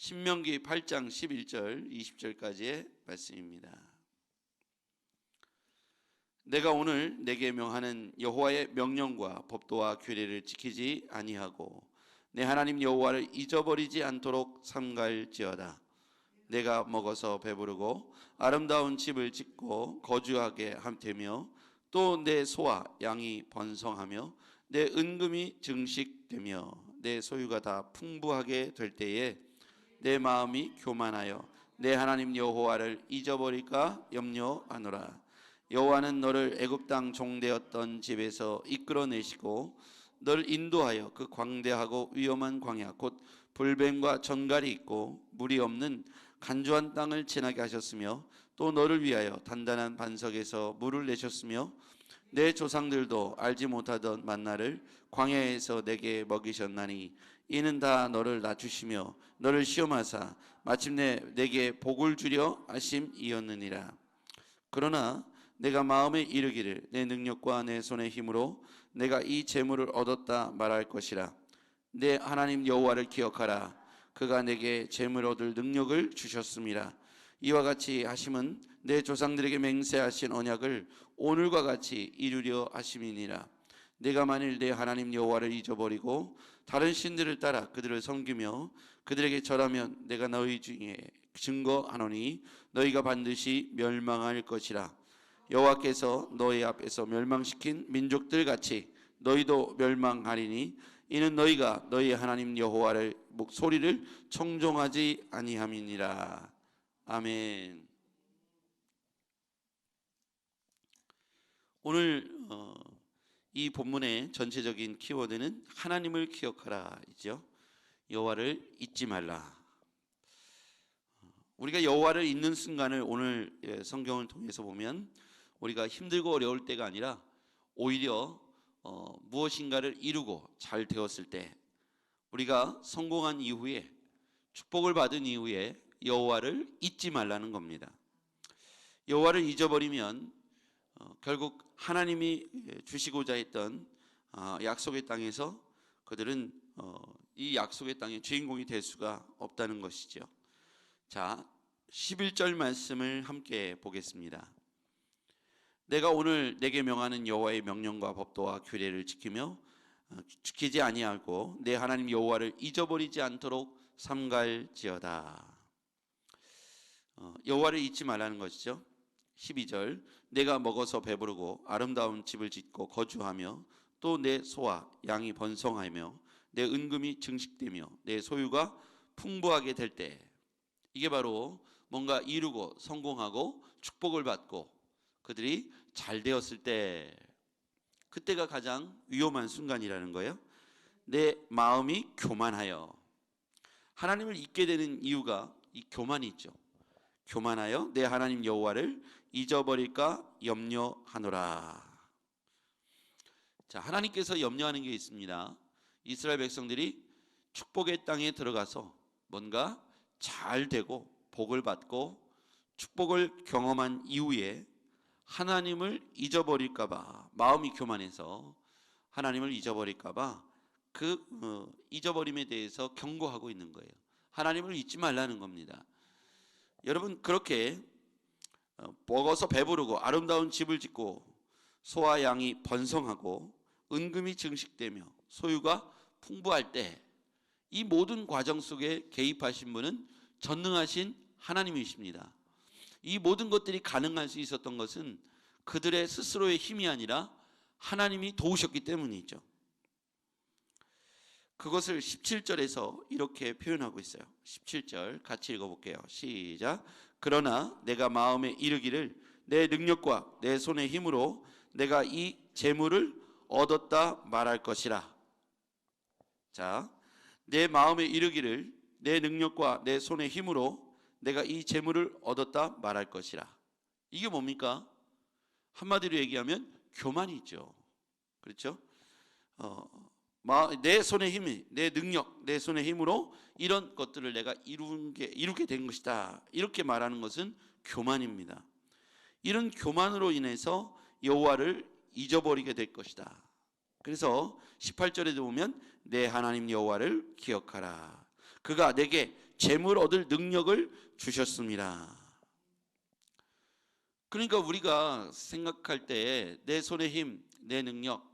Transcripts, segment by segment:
신명기 8장 11절 20절까지의 말씀입니다. 내가 오늘 내게 명하는 여호와의 명령과 법도와 규례를 지키지 아니하고 내 하나님 여호와를 잊어버리지 않도록 삼갈지어다. 내가 먹어서 배부르고 아름다운 집을 짓고 거주하게 되며 또 내 소와 양이 번성하며 내 은금이 증식되며 내 소유가 다 풍부하게 될 때에 내 마음이 교만하여 내 하나님 여호와를 잊어버릴까 염려하노라. 여호와는 너를 애굽 땅 종되었던 집에서 이끌어내시고 너를 인도하여 그 광대하고 위험한 광야 곧 불뱀과 전갈이 있고 물이 없는 간주한 땅을 지나게 하셨으며 또 너를 위하여 단단한 반석에서 물을 내셨으며 내 조상들도 알지 못하던 만나를 광야에서 내게 먹이셨나니 이는 다 너를 낮추시며 너를 시험하사 마침내 내게 복을 주려 하심이었느니라. 그러나 내가 마음에 이르기를 내 능력과 내 손의 힘으로 내가 이 재물을 얻었다 말할 것이라. 내 하나님 여호와를 기억하라. 그가 내게 재물 얻을 능력을 주셨음이라. 이와 같이 하심은 내 조상들에게 맹세하신 언약을 오늘과 같이 이루려 하심이니라. 내가 만일 내 하나님 여호와를 잊어버리고 다른 신들을 따라 그들을 섬기며 그들에게 절하면 내가 너희 중에 증거하노니 너희가 반드시 멸망할 것이라. 여호와께서 너희 앞에서 멸망시킨 민족들 같이 너희도 멸망하리니 이는 너희가 너희 하나님 여호와를 목소리를 청종하지 아니함이니라. 아멘. 오늘 이 본문의 전체적인 키워드는 하나님을 기억하라이죠. 여호와를 잊지 말라. 우리가 여호와를 잊는 순간을 오늘 성경을 통해서 보면 우리가 힘들고 어려울 때가 아니라 오히려 무엇인가를 이루고 잘 되었을 때, 우리가 성공한 이후에, 축복을 받은 이후에 여호와를 잊지 말라는 겁니다. 여호와를 잊어버리면 결국 하나님이 주시고자 했던 약속의 땅에서 그들은 이 약속의 땅의 주인공이 될 수가 없다는 것이죠. 자, 11절 말씀을 함께 보겠습니다. 내가 오늘 내게 명하는 여호와의 명령과 법도와 규례를 지키지 아니하고 내 하나님 여호와를 잊어버리지 않도록 삼갈지어다. 여호와를 잊지 말라는 것이죠. 12절 내가 먹어서 배부르고 아름다운 집을 짓고 거주하며 또 내 소와 양이 번성하며 내 은금이 증식되며 내 소유가 풍부하게 될 때, 이게 바로 뭔가 이루고 성공하고 축복을 받고 그들이 잘 되었을 때, 그때가 가장 위험한 순간이라는 거예요. 내 마음이 교만하여, 하나님을 잊게 되는 이유가 이 교만이 있죠. 교만하여 내 하나님 여호와를 잊어버릴까 염려하노라. 자, 하나님께서 염려하는 게 있습니다. 이스라엘 백성들이 축복의 땅에 들어가서 뭔가 잘 되고 복을 받고 축복을 경험한 이후에 하나님을 잊어버릴까 봐, 마음이 교만해서 하나님을 잊어버릴까 봐 그 잊어버림에 대해서 경고하고 있는 거예요. 하나님을 잊지 말라는 겁니다. 여러분, 그렇게 먹어서 배부르고 아름다운 집을 짓고 소와 양이 번성하고 은금이 증식되며 소유가 풍부할 때, 이 모든 과정 속에 개입하신 분은 전능하신 하나님이십니다. 이 모든 것들이 가능할 수 있었던 것은 그들의 스스로의 힘이 아니라 하나님이 도우셨기 때문이죠. 그것을 17절에서 이렇게 표현하고 있어요. 17절 같이 읽어볼게요. 시작. 그러나 내가 마음에 이르기를 내 능력과 내 손의 힘으로 내가 이 재물을 얻었다 말할 것이라. 자, 내 마음에 이르기를 내 능력과 내 손의 힘으로 내가 이 재물을 얻었다 말할 것이라. 이게 뭡니까? 한마디로 얘기하면 교만이죠. 그렇죠? 내 손의 힘이, 내 능력, 내 손의 힘으로 이런 것들을 내가 이루게 된 것이다. 이렇게 말하는 것은 교만입니다. 이런 교만으로 인해서 여호와를 잊어버리게 될 것이다. 그래서 18절에도 보면 내 하나님 여호와를 기억하라. 그가 내게 재물 얻을 능력을 주셨습니다. 그러니까 우리가 생각할 때 내 손의 힘, 내 능력,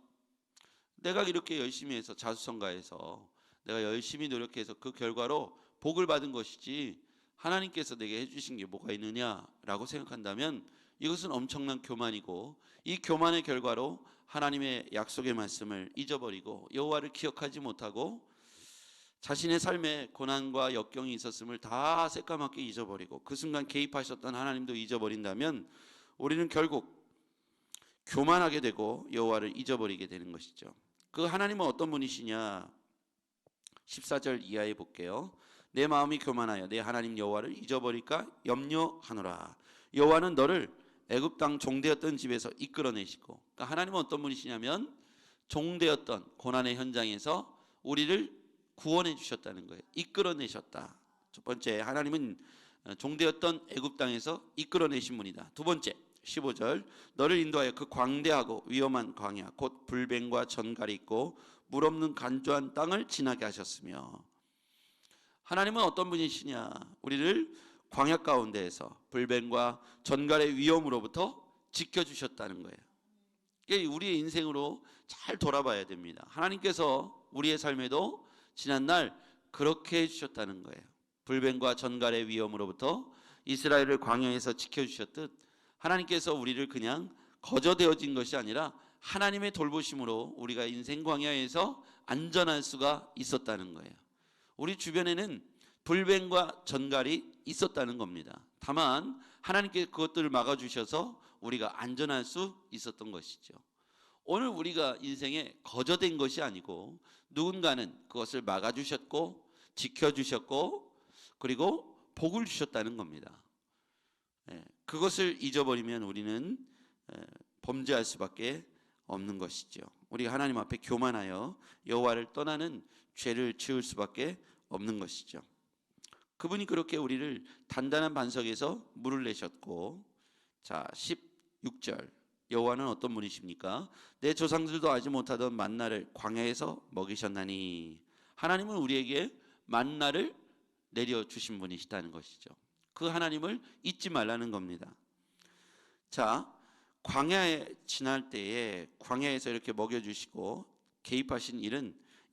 내가 이렇게 열심히 해서 자수성가해서 내가 열심히 노력해서 그 결과로 복을 받은 것이지 하나님께서 내게 해주신 게 뭐가 있느냐라고 생각한다면 이것은 엄청난 교만이고, 이 교만의 결과로 하나님의 약속의 말씀을 잊어버리고 여호와를 기억하지 못하고 자신의 삶에 고난과 역경이 있었음을 다 새까맣게 잊어버리고 그 순간 개입하셨던 하나님도 잊어버린다면 우리는 결국 교만하게 되고 여호와를 잊어버리게 되는 것이죠. 그 하나님은 어떤 분이시냐? 14절 이하에 볼게요. 내 마음이 교만하여 내 하나님 여호와를 잊어버릴까 염려하노라. 여호와는 너를 애굽 땅 종되었던 집에서 이끌어내시고, 그러니까 하나님은 어떤 분이시냐면 종되었던 고난의 현장에서 우리를 구원해 주셨다는 거예요. 이끌어내셨다. 첫 번째, 하나님은 종되었던 애굽 땅에서 이끌어내신 분이다. 두 번째, 15절, 너를 인도하여 그 광대하고 위험한 광야 곧 불뱀과 전갈이 있고 물 없는 간조한 땅을 지나게 하셨으며, 하나님은 어떤 분이시냐? 우리를 광야 가운데에서 불뱀과 전갈의 위험으로부터 지켜주셨다는 거예요. 이게 우리의 인생으로 잘 돌아봐야 됩니다. 하나님께서 우리의 삶에도 지난날 그렇게 해주셨다는 거예요. 불뱀과 전갈의 위험으로부터 이스라엘을 광야에서 지켜주셨듯 하나님께서 우리를 그냥 거저되어진 것이 아니라 하나님의 돌보심으로 우리가 인생 광야에서 안전할 수가 있었다는 거예요. 우리 주변에는 불뱀과 전갈이 있었다는 겁니다. 다만 하나님께 그것들을 막아주셔서 우리가 안전할 수 있었던 것이죠. 오늘 우리가 인생에 거저된 것이 아니고 누군가는 그것을 막아주셨고 지켜주셨고 그리고 복을 주셨다는 겁니다. 그것을 잊어버리면 우리는 범죄할 수밖에 없는 것이죠. 우리가 하나님 앞에 교만하여 여호와를 떠나는 죄를 지을 수밖에 없는 것이죠. 그분이 그렇게 우리를 단단한 반석에서 물을 내셨고, 자 16절, 여호와는 어떤 분이십니까? 내 조상들도 알지 못하던 만나를 광야에서 먹이셨나니. 하나님은 우리에게 만나를 내려주신 분이시다는 것이죠. 그 하나님을 잊지 말라는 겁니다. 자, 광야에 지날 때에 광야에서 이렇게 먹여주시고 개입하신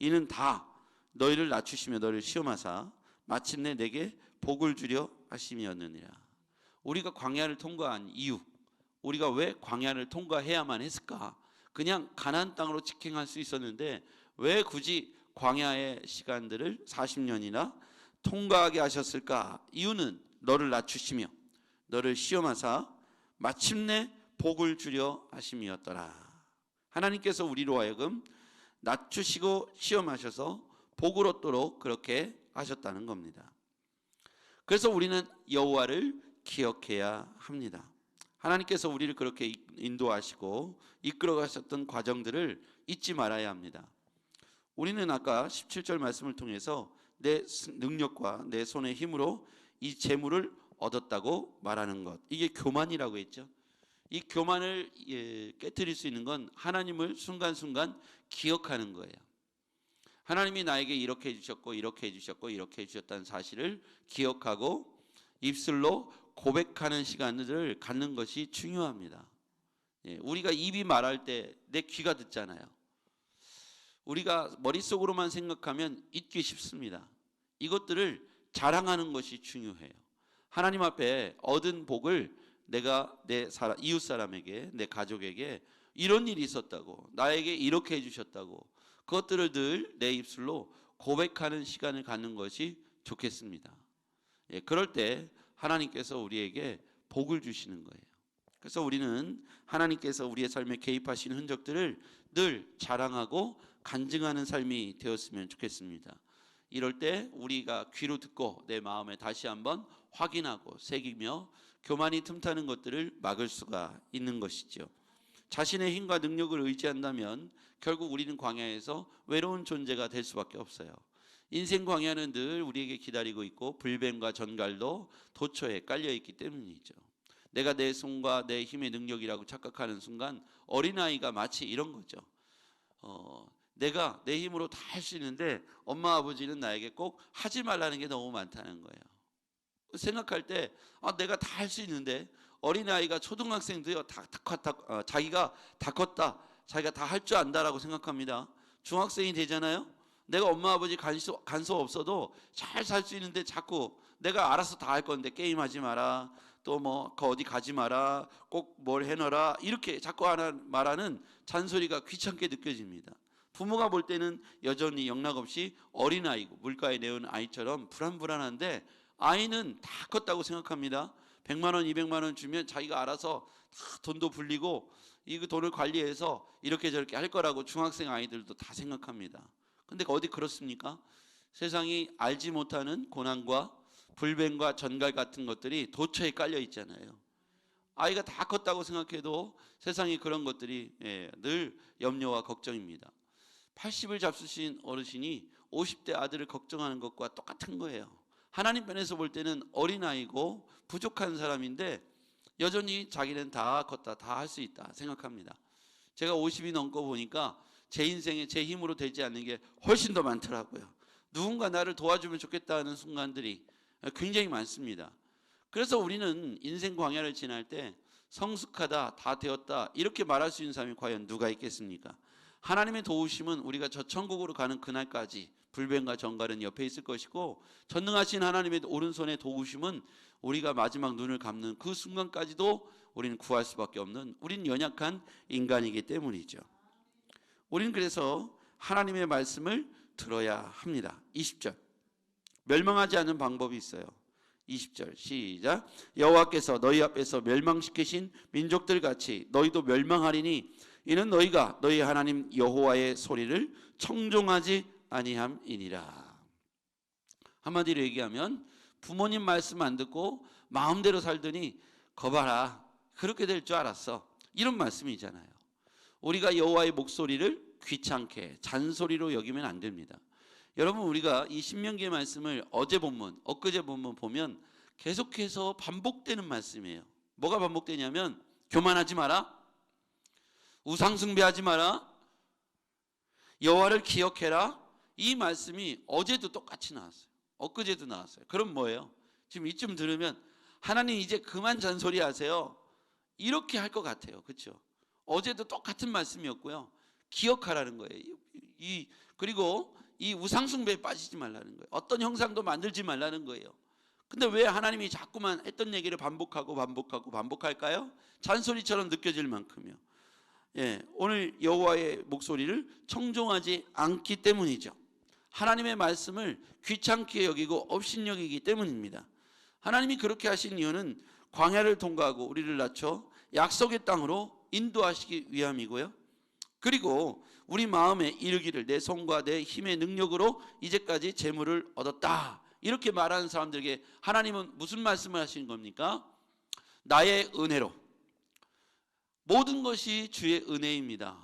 이는 다 너희를 낮추시며 너희를 시험하사 마침내 내게 복을 주려 하심이었느니라. 우리가 광야를 통과한 이유, 우리가 왜 광야를 통과해야만 했을까? 그냥 가나안 땅으로 직행할 수 있었는데 왜 굳이 광야의 시간들을 40년이나 통과하게 하셨을까? 이유는 너를 낮추시며 너를 시험하사 마침내 복을 주려 하심이었더라. 하나님께서 우리로 하여금 낮추시고 시험하셔서 복을 얻도록 그렇게 하셨다는 겁니다. 그래서 우리는 여호와를 기억해야 합니다. 하나님께서 우리를 그렇게 인도하시고 이끌어 가셨던 과정들을 잊지 말아야 합니다. 우리는 아까 17절 말씀을 통해서 내 능력과 내 손의 힘으로 이 재물을 얻었다고 말하는 것, 이게 교만이라고 했죠. 이 교만을 깨뜨릴 수 있는 건 하나님을 순간순간 기억하는 거예요. 하나님이 나에게 이렇게 해주셨고 이렇게 해주셨고 이렇게 해주셨다는 사실을 기억하고 입술로 고백하는 시간을 갖는 것이 중요합니다. 우리가 입이 말할 때 내 귀가 듣잖아요. 우리가 머릿속으로만 생각하면 잊기 쉽습니다. 이것들을 자랑하는 것이 중요해요. 하나님 앞에 얻은 복을 내가 내 이웃 사람에게, 내 가족에게 이런 일이 있었다고, 나에게 이렇게 해주셨다고, 그것들을 늘 내 입술로 고백하는 시간을 갖는 것이 좋겠습니다. 그럴 때 하나님께서 우리에게 복을 주시는 거예요. 그래서 우리는 하나님께서 우리의 삶에 개입하시는 흔적들을 늘 자랑하고 간증하는 삶이 되었으면 좋겠습니다. 이럴 때 우리가 귀로 듣고 내 마음에 다시 한번 확인하고 새기며 교만이 틈타는 것들을 막을 수가 있는 것이죠. 자신의 힘과 능력을 의지한다면 결국 우리는 광야에서 외로운 존재가 될 수밖에 없어요. 인생 광야는 늘 우리에게 기다리고 있고 불뱀과 전갈도 도처에 깔려있기 때문이죠. 내가 내 손과 내 힘의 능력이라고 착각하는 순간 어린아이가 마치 이런 거죠. 내가 내 힘으로 다 할 수 있는데 엄마 아버지는 나에게 꼭 하지 말라는 게 너무 많다는 거예요. 생각할 때 내가 다 할 수 있는데, 어린아이가 초등학생도요, 자기가 다 컸다, 자기가 다 할 줄 안다라고 생각합니다. 중학생이 되잖아요. 내가 엄마 아버지 간섭 없어도 잘 살 수 있는데 자꾸 내가 알아서 다 할 건데 게임하지 마라, 또 뭐 어디 가지 마라, 꼭 뭘 해놔라, 이렇게 자꾸 말하는 잔소리가 귀찮게 느껴집니다. 부모가 볼 때는 여전히 영락없이 어린아이고 물가에 내온 아이처럼 불안불안한데, 아이는 다 컸다고 생각합니다. 100만 원, 200만 원 주면 자기가 알아서 다 돈도 불리고 이 돈을 관리해서 이렇게 저렇게 할 거라고 중학생 아이들도 다 생각합니다. 근데 어디 그렇습니까? 세상이 알지 못하는 고난과 불변과 전갈 같은 것들이 도처에 깔려 있잖아요. 아이가 다 컸다고 생각해도 세상에 그런 것들이 늘 염려와 걱정입니다. 80을 잡수신 어르신이 50대 아들을 걱정하는 것과 똑같은 거예요. 하나님 편에서 볼 때는 어린아이고 부족한 사람인데 여전히 자기는 다 컸다, 다 할 수 있다 생각합니다. 제가 50이 넘고 보니까 제 인생에 제 힘으로 되지 않는 게 훨씬 더 많더라고요. 누군가 나를 도와주면 좋겠다는 순간들이 굉장히 많습니다. 그래서 우리는 인생 광야를 지날 때 성숙하다, 다 되었다 이렇게 말할 수 있는 사람이 과연 누가 있겠습니까? 하나님의 도우심은 우리가 저 천국으로 가는 그날까지 불변과 전갈은 옆에 있을 것이고, 전능하신 하나님의 오른손의 도우심은 우리가 마지막 눈을 감는 그 순간까지도 우리는 구할 수밖에 없는, 우린 연약한 인간이기 때문이죠. 우리는 그래서 하나님의 말씀을 들어야 합니다. 20절, 멸망하지 않는 방법이 있어요. 20절 시작. 여호와께서 너희 앞에서 멸망시키신 민족들 같이 너희도 멸망하리니 이는 너희가 너희 하나님 여호와의 소리를 청종하지 아니함이니라. 한마디로 얘기하면 부모님 말씀 안 듣고 마음대로 살더니 거봐라 그렇게 될 줄 알았어, 이런 말씀이잖아요. 우리가 여호와의 목소리를 귀찮게 잔소리로 여기면 안 됩니다. 여러분, 우리가 이 신명기의 말씀을 어제 본문, 엊그제 본문 보면 계속해서 반복되는 말씀이에요. 뭐가 반복되냐면 교만하지 마라, 우상 숭배하지 마라, 여호와를 기억해라. 이 말씀이 어제도 똑같이 나왔어요. 엊그제도 나왔어요. 그럼 뭐예요? 지금 이쯤 들으면 하나님 이제 그만 잔소리 하세요, 이렇게 할 것 같아요. 그렇죠? 어제도 똑같은 말씀이었고요. 기억하라는 거예요. 그리고 이 우상 숭배에 빠지지 말라는 거예요. 어떤 형상도 만들지 말라는 거예요. 근데 왜 하나님이 자꾸만 했던 얘기를 반복할까요? 잔소리처럼 느껴질 만큼요. 오늘 여호와의 목소리를 청종하지 않기 때문이죠. 하나님의 말씀을 귀찮게 여기고 업신여기기 때문입니다. 하나님이 그렇게 하신 이유는 광야를 통과하고 우리를 낮춰 약속의 땅으로 인도하시기 위함이고요. 그리고 우리 마음에 이르기를 내 손과 내 힘의 능력으로 이제까지 재물을 얻었다, 이렇게 말하는 사람들에게 하나님은 무슨 말씀을 하시는 겁니까? 나의 은혜로, 모든 것이 주의 은혜입니다.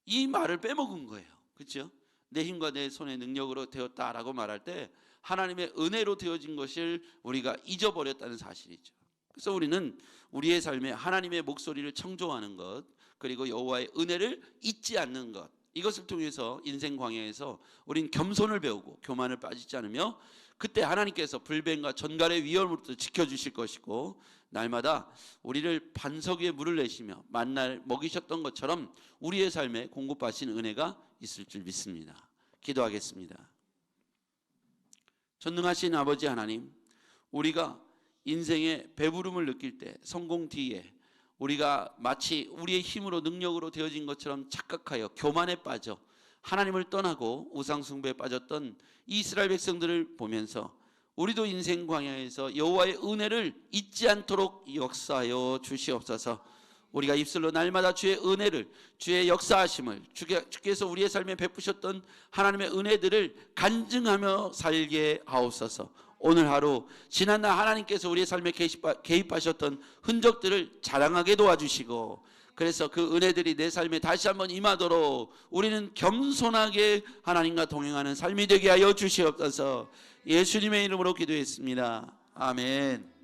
이 말을 빼먹은 거예요. 그렇죠? 내 힘과 내 손의 능력으로 되었다라고 말할 때 하나님의 은혜로 되어진 것을 우리가 잊어버렸다는 사실이죠. 그래서 우리는 우리의 삶에 하나님의 목소리를 청종하는 것, 그리고 여호와의 은혜를 잊지 않는 것, 이것을 통해서 인생 광야에서 우린 겸손을 배우고 교만을 빠지지 않으며, 그때 하나님께서 불변과 전갈의 위험으로부터 지켜주실 것이고, 날마다 우리를 반석 위에 물을 내시며 만나를 먹이셨던 것처럼 우리의 삶에 공급하신 은혜가 있을 줄 믿습니다. 기도하겠습니다. 전능하신 아버지 하나님, 우리가 인생의 배부름을 느낄 때, 성공 뒤에 우리가 마치 우리의 힘으로 능력으로 되어진 것처럼 착각하여 교만에 빠져 하나님을 떠나고 우상 숭배에 빠졌던 이스라엘 백성들을 보면서 우리도 인생 광야에서 여호와의 은혜를 잊지 않도록 역사하여 주시옵소서. 우리가 입술로 날마다 주의 은혜를, 주의 역사하심을, 주께서 우리의 삶에 베푸셨던 하나님의 은혜들을 간증하며 살게 하옵소서. 오늘 하루 지난날 하나님께서 우리의 삶에 개입하셨던 흔적들을 자랑하게 도와주시고, 그래서 그 은혜들이 내 삶에 다시 한번 임하도록 우리는 겸손하게 하나님과 동행하는 삶이 되게 하여 주시옵소서. 예수님의 이름으로 기도했습니다. 아멘.